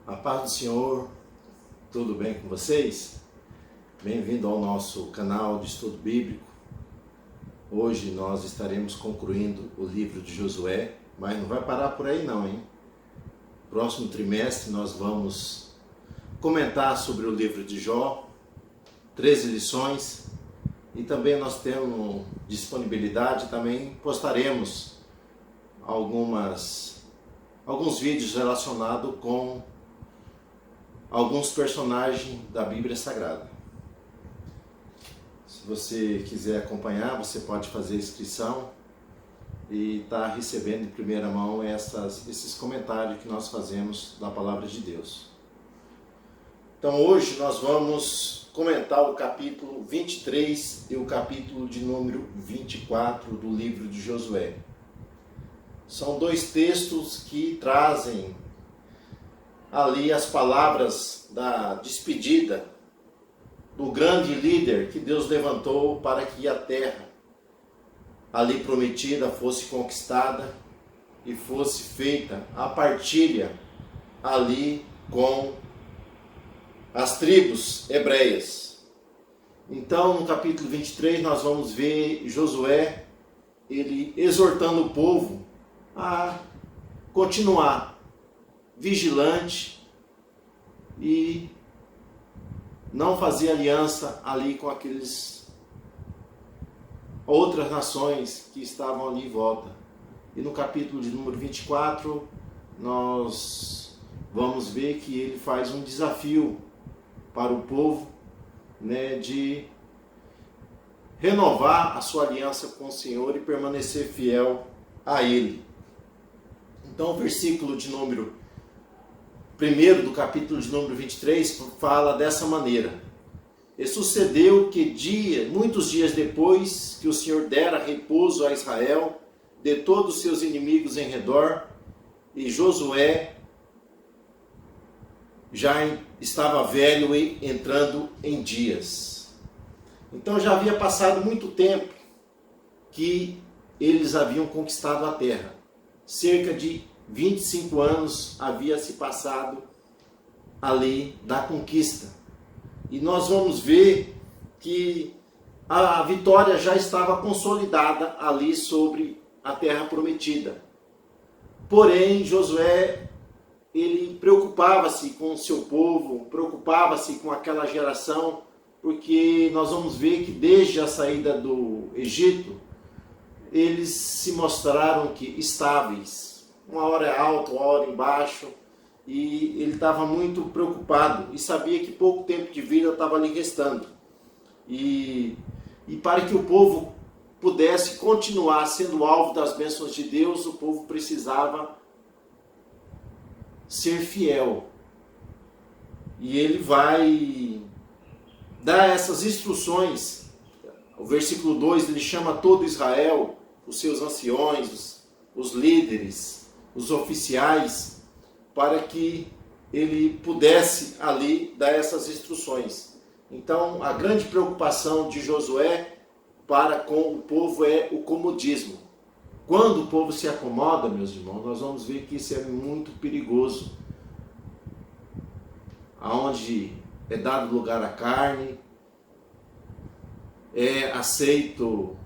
A paz do Senhor, tudo bem com vocês? Bem-vindo ao nosso canal de estudo bíblico. Hoje nós estaremos concluindo o livro de Josué, mas não vai parar por aí não, hein? Próximo trimestre nós vamos comentar sobre o livro de Jó, 13 lições, e também nós temos disponibilidade, também postaremos alguns vídeos relacionados com alguns personagens da Bíblia Sagrada. Se você quiser acompanhar, você pode fazer inscrição e estar recebendo em primeira mão esses comentários que nós fazemos da Palavra de Deus. Então hoje nós vamos comentar o capítulo 23 e o capítulo de número 24 do livro de Josué. São dois textos que trazem ali as palavras da despedida do grande líder que Deus levantou para que a terra ali prometida fosse conquistada e fosse feita a partilha ali com as tribos hebreias. Então, no capítulo 23, nós vamos ver Josué, ele exortando o povo a continuar vigilante e não fazer aliança ali com aqueles outras nações que estavam ali em volta. E no capítulo de número 24, nós vamos ver que ele faz um desafio para o povo, de renovar a sua aliança com o Senhor e permanecer fiel a Ele. Então o versículo de número 1 do capítulo de número 23 fala dessa maneira: E sucedeu que muitos dias depois que o Senhor dera repouso a Israel de todos os seus inimigos em redor, e Josué já estava velho e entrando em dias. Então já havia passado muito tempo que eles haviam conquistado a terra. Cerca de 25 anos havia se passado ali da conquista. E nós vamos ver que a vitória já estava consolidada ali sobre a terra prometida. Porém, Josué, ele preocupava-se com o seu povo, preocupava-se com aquela geração, porque nós vamos ver que desde a saída do Egito, eles se mostraram que estáveis. Uma hora é alto, uma hora embaixo, e ele estava muito preocupado e sabia que pouco tempo de vida estava ali restando. E para que o povo pudesse continuar sendo alvo das bênçãos de Deus, o povo precisava ser fiel. E ele vai dar essas instruções. O versículo 2, ele chama todo Israel, os seus anciões, os líderes, os oficiais, para que ele pudesse ali dar essas instruções. Então, a grande preocupação de Josué para com o povo é o comodismo. Quando o povo se acomoda, meus irmãos, nós vamos ver que isso é muito perigoso. Aonde é dado lugar à carne, é aceito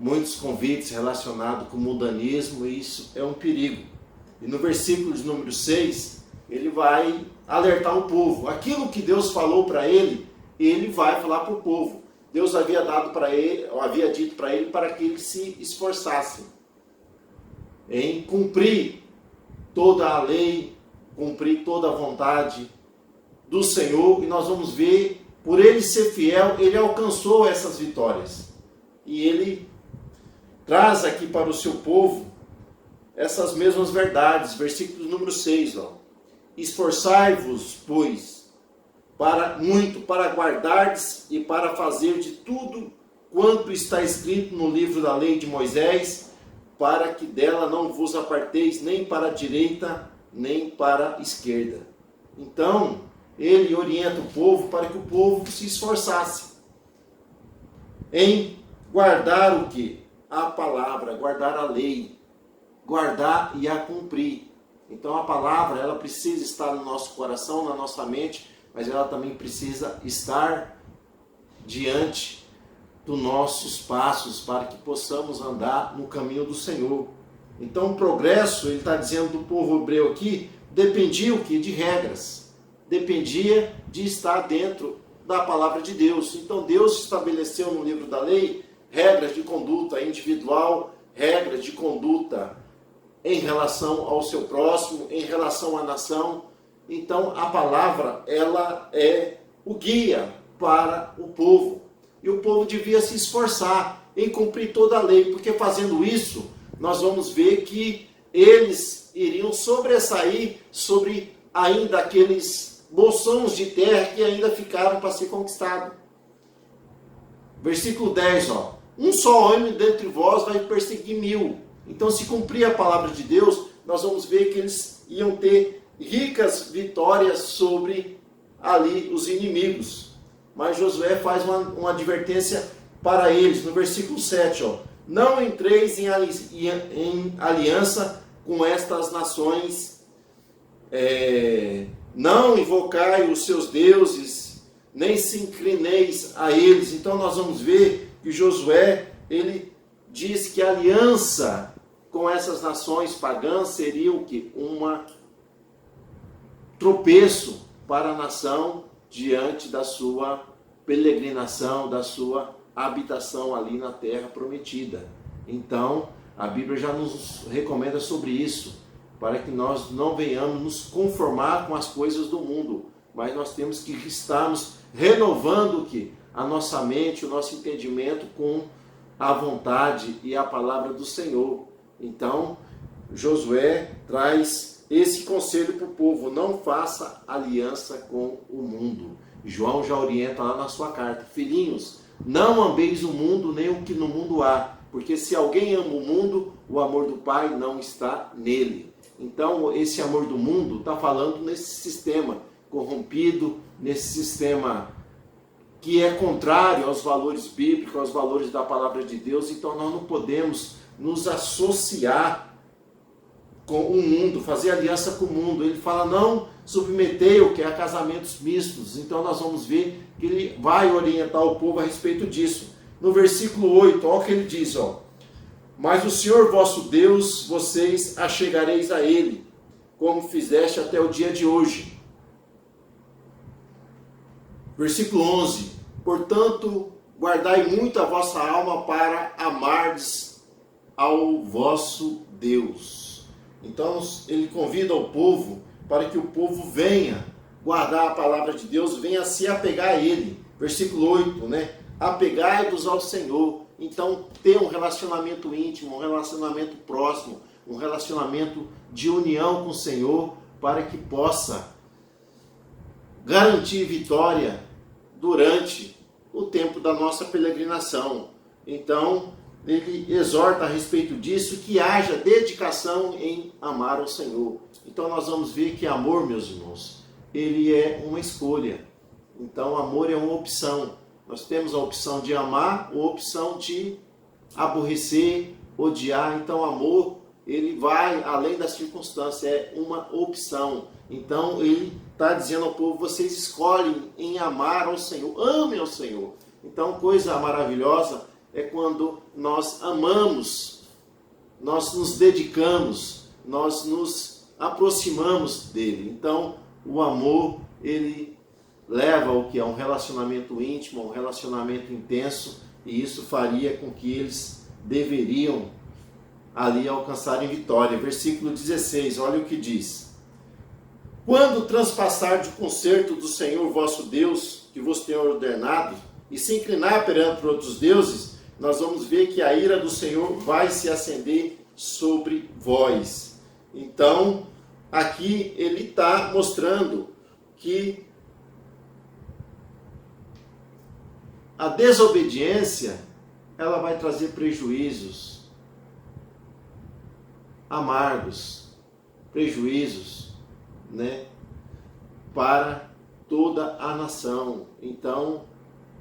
muitos convites relacionados com o mundanismo, e isso é um perigo. E no versículo de número 6, ele vai alertar o povo. Aquilo que Deus falou para ele, ele vai falar para o povo. Deus havia dado para ele, ou havia dito para ele, para que ele se esforçasse em cumprir toda a lei, cumprir toda a vontade do Senhor. E nós vamos ver, por ele ser fiel, ele alcançou essas vitórias. E ele traz aqui para o seu povo essas mesmas verdades. Versículo número 6. Esforçai-vos, pois, para guardardes e para fazer de tudo quanto está escrito no livro da lei de Moisés, para que dela não vos aparteis nem para a direita, nem para a esquerda. Então, ele orienta o povo para que o povo se esforçasse em guardar o quê? A palavra, guardar a lei, guardar e a cumprir. Então a palavra, ela precisa estar no nosso coração, na nossa mente, mas ela também precisa estar diante dos nossos passos para que possamos andar no caminho do Senhor. Então o progresso, ele está dizendo do povo hebreu aqui, dependia o quê? De regras. Dependia de estar dentro da palavra de Deus. Então Deus estabeleceu no livro da lei regras de conduta individual, regras de conduta em relação ao seu próximo, em relação à nação. Então a palavra, ela é o guia para o povo. E o povo devia se esforçar em cumprir toda a lei, porque fazendo isso, nós vamos ver que eles iriam sobressair sobre ainda aqueles bolsões de terra que ainda ficaram para ser conquistados. Versículo 10, ó. Um só homem dentre vós vai perseguir 1000. Então, se cumprir a palavra de Deus, nós vamos ver que eles iam ter ricas vitórias sobre ali os inimigos. Mas Josué faz uma advertência para eles, no versículo 7, ó. Não entreis em aliança com estas nações, não invocai os seus deuses, nem se inclineis a eles. Então nós vamos ver que Josué, ele diz que a aliança com essas nações pagãs seria o quê? Tropeço para a nação diante da sua peregrinação, da sua habitação ali na terra prometida. Então, a Bíblia já nos recomenda sobre isso, para que nós não venhamos nos conformar com as coisas do mundo, mas nós temos que estarmos renovando a nossa mente, o nosso entendimento com a vontade e a palavra do Senhor. Então, Josué traz esse conselho para o povo: não faça aliança com o mundo. João já orienta lá na sua carta: filhinhos, não ameis o mundo nem o que no mundo há, porque se alguém ama o mundo, o amor do Pai não está nele. Então, esse amor do mundo está falando nesse sistema corrompido, nesse sistema que é contrário aos valores bíblicos, aos valores da palavra de Deus. Então, nós não podemos nos associar com o mundo, fazer aliança com o mundo. Ele fala: não submetei o que é a casamentos mistos. Então nós vamos ver que ele vai orientar o povo a respeito disso. No versículo 8, olha o que ele diz, ó. Mas o Senhor vosso Deus, vocês achegareis a ele, como fizeste até o dia de hoje. Versículo 11, portanto, guardai muito a vossa alma para amardes ao vosso Deus. Então ele convida o povo para que o povo venha guardar a palavra de Deus, venha se apegar a ele. Versículo 8, né? Apegai-vos ao Senhor. Então, ter um relacionamento íntimo, um relacionamento próximo, um relacionamento de união com o Senhor, para que possa garantir vitória durante o tempo da nossa peregrinação. Então, ele exorta a respeito disso, que haja dedicação em amar o Senhor. Então nós vamos ver que amor, meus irmãos, ele é uma escolha. Então amor é uma opção. Nós temos a opção de amar ou a opção de aborrecer, odiar. Então amor, ele vai além das circunstâncias, é uma opção. Então ele está dizendo ao povo: vocês escolhem em amar ao Senhor, amem ao Senhor. Então coisa maravilhosa é quando nós amamos, nós nos dedicamos, nós nos aproximamos dele. Então, o amor, ele leva ao que é um relacionamento íntimo, um relacionamento intenso, e isso faria com que eles deveriam ali alcançarem vitória. Versículo 16, olha o que diz: quando transpassardes o concerto do Senhor vosso Deus, que vos tem ordenado, e se inclinar perante outros deuses, nós vamos ver que a ira do Senhor vai se acender sobre vós. Então, aqui ele está mostrando que a desobediência, ela vai trazer prejuízos amargos, prejuízos, né, para toda a nação. Então,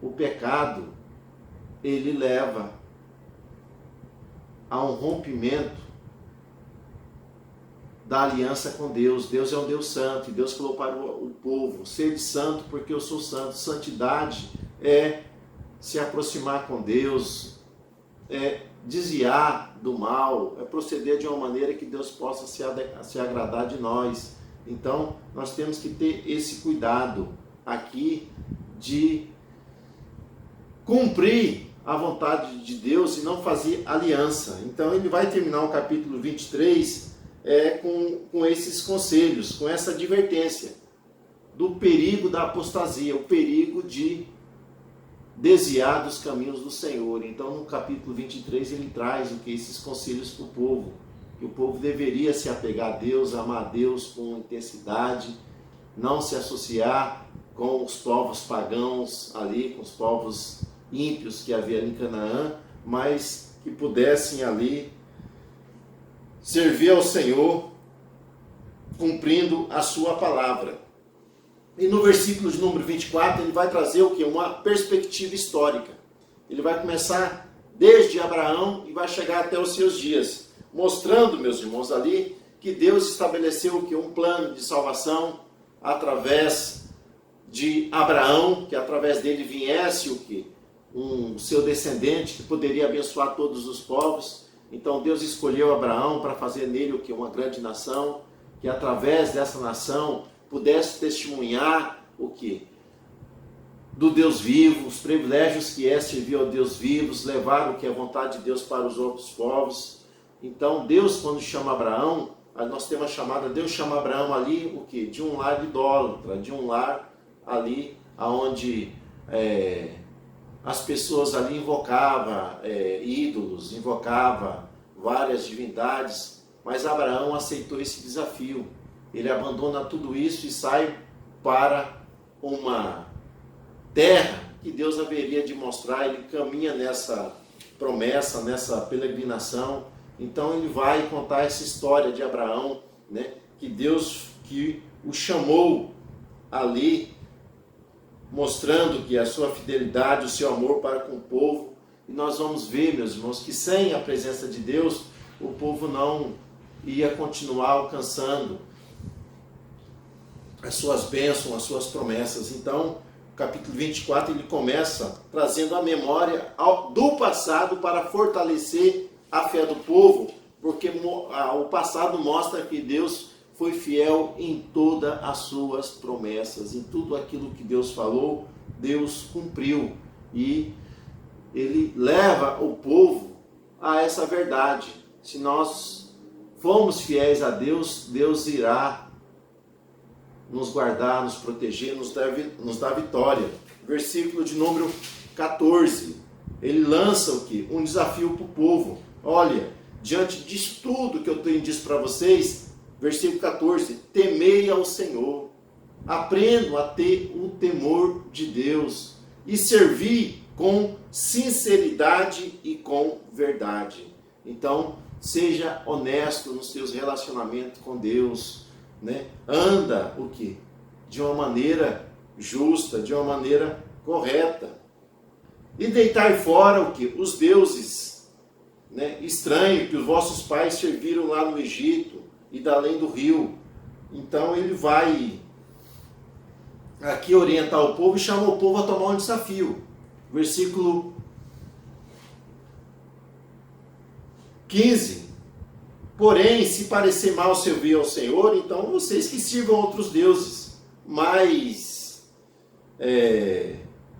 o pecado, ele leva a um rompimento da aliança com Deus. Deus é um Deus santo, e Deus falou para o povo: sede santo porque eu sou santo. Santidade é se aproximar com Deus, é desviar do mal, é proceder de uma maneira que Deus possa se agradar de nós. Então, nós temos que ter esse cuidado aqui de cumprir a vontade de Deus e não fazer aliança. Então, ele vai terminar o capítulo 23 com esses conselhos, com essa advertência do perigo da apostasia, o perigo de desviar dos caminhos do Senhor. Então, no capítulo 23, ele traz esses conselhos para o povo, que o povo deveria se apegar a Deus, amar a Deus com intensidade, não se associar com os povos pagãos ali, com os povos ímpios que havia em Canaã, mas que pudessem ali servir ao Senhor, cumprindo a sua palavra. E no versículo de número 24, ele vai trazer o quê? Uma perspectiva histórica. Ele vai começar desde Abraão e vai chegar até os seus dias, mostrando, meus irmãos, ali que Deus estabeleceu o quê? Um plano de salvação através de Abraão, que através dele viesse o quê? Um seu descendente que poderia abençoar todos os povos. Então Deus escolheu Abraão para fazer nele o quê? Uma grande nação, que através dessa nação pudesse testemunhar o que? Do Deus vivo, os privilégios que é servir ao Deus vivo, levar o que é vontade de Deus para os outros povos. Então Deus, quando chama Abraão, nós temos a chamada, Deus chama Abraão ali o que? De um lar idólatra, de um lar ali onde as pessoas ali invocavam ídolos, invocavam várias divindades, mas Abraão aceitou esse desafio. Ele abandona tudo isso e sai para uma terra que Deus haveria de mostrar. Ele caminha nessa promessa, nessa peregrinação. Então ele vai contar essa história de Abraão, né? Que Deus que o chamou ali, mostrando que a sua fidelidade, o seu amor para com o povo. E nós vamos ver, meus irmãos, que sem a presença de Deus, o povo não ia continuar alcançando as suas bênçãos, as suas promessas. Então, o capítulo 24, ele começa trazendo a memória do passado para fortalecer a fé do povo, porque o passado mostra que Deus foi fiel em todas as suas promessas, em tudo aquilo que Deus falou, Deus cumpriu. E ele leva o povo a essa verdade. Se nós formos fiéis a Deus, Deus irá nos guardar, nos proteger, nos dar vitória. Versículo de número 14. Ele lança o quê? Um desafio para o povo. Olha, diante disso tudo que eu tenho dito para vocês, versículo 14, temei ao Senhor, aprendam a ter o temor de Deus e servir com sinceridade e com verdade. Então, seja honesto nos seus relacionamentos com Deus, né? Anda o quê? De uma maneira justa, de uma maneira correta. E deitar fora o quê? Os deuses, né, estranhos que os vossos pais serviram lá no Egito e da além do rio. Então ele vai aqui orientar o povo e chama o povo a tomar um desafio. Versículo 15. Porém, se parecer mal servir ao Senhor, então vocês que sirvam outros deuses. Mas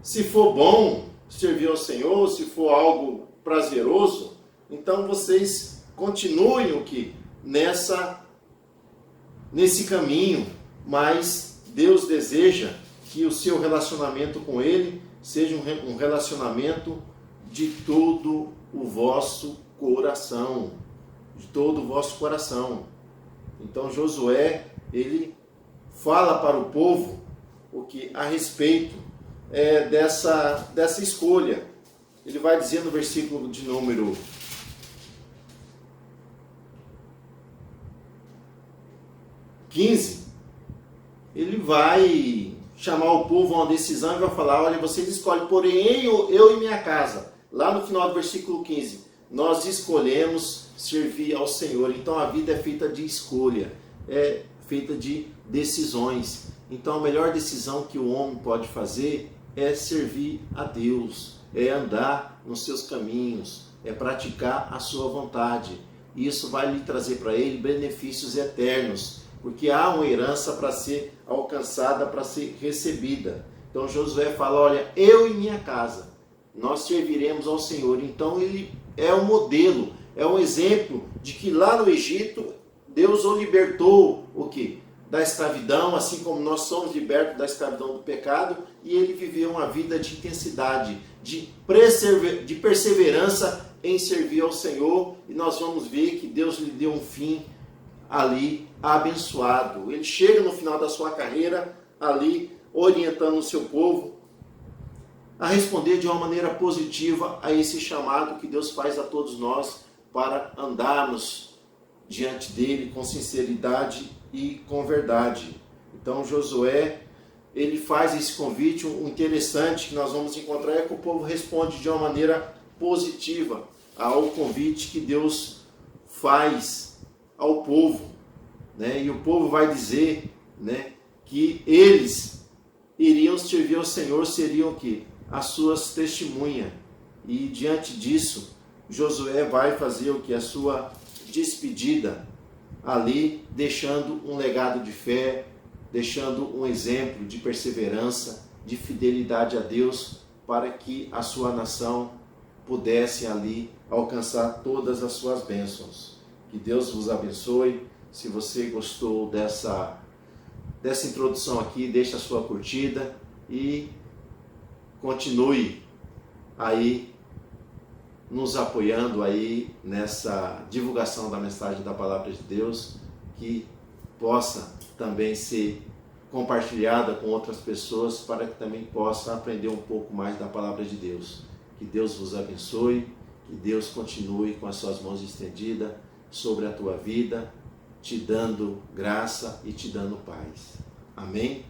se for bom servir ao Senhor, se for algo prazeroso, então vocês continuem o que? Nesse caminho. Mas Deus deseja que o seu relacionamento com Ele seja um relacionamento de todo o vosso coração. De todo o vosso coração. Então Josué, ele fala para o povo o que a respeito dessa escolha. Ele vai dizer no versículo de número 15, ele vai chamar o povo a uma decisão e vai falar: olha, vocês escolhem, porém eu e minha casa. Lá no final do versículo 15, nós escolhemos servir ao Senhor. Então a vida é feita de escolha, é feita de decisões. Então a melhor decisão que o homem pode fazer é servir a Deus, é andar nos seus caminhos, é praticar a sua vontade. E isso vai lhe trazer para ele benefícios eternos, porque há uma herança para ser alcançada, para ser recebida. Então Josué fala, olha, eu e minha casa, nós serviremos ao Senhor. Então ele é um modelo, é um exemplo de que lá no Egito, Deus o libertou o quê? Da escravidão, assim como nós somos libertos da escravidão do pecado, e ele viveu uma vida de intensidade, de perseverança em servir ao Senhor, e nós vamos ver que Deus lhe deu um fim ali abençoado. Ele chega no final da sua carreira ali orientando o seu povo a responder de uma maneira positiva a esse chamado que Deus faz a todos nós para andarmos diante dele com sinceridade e com verdade. Então Josué, ele faz esse convite. O interessante que nós vamos encontrar é que o povo responde de uma maneira positiva ao convite que Deus faz ao povo, né? E o povo vai dizer, né, que eles iriam servir ao Senhor, seriam o quê? As suas testemunhas. E diante disso, Josué vai fazer o que? A sua despedida ali, deixando um legado de fé, deixando um exemplo de perseverança, de fidelidade a Deus, para que a sua nação pudesse ali alcançar todas as suas bênçãos. Que Deus vos abençoe. Se você gostou dessa introdução aqui, deixe a sua curtida e continue aí nos apoiando aí nessa divulgação da mensagem da Palavra de Deus, que possa também ser compartilhada com outras pessoas, para que também possa aprender um pouco mais da Palavra de Deus. Que Deus vos abençoe, que Deus continue com as suas mãos estendidas sobre a tua vida, te dando graça e te dando paz. Amém?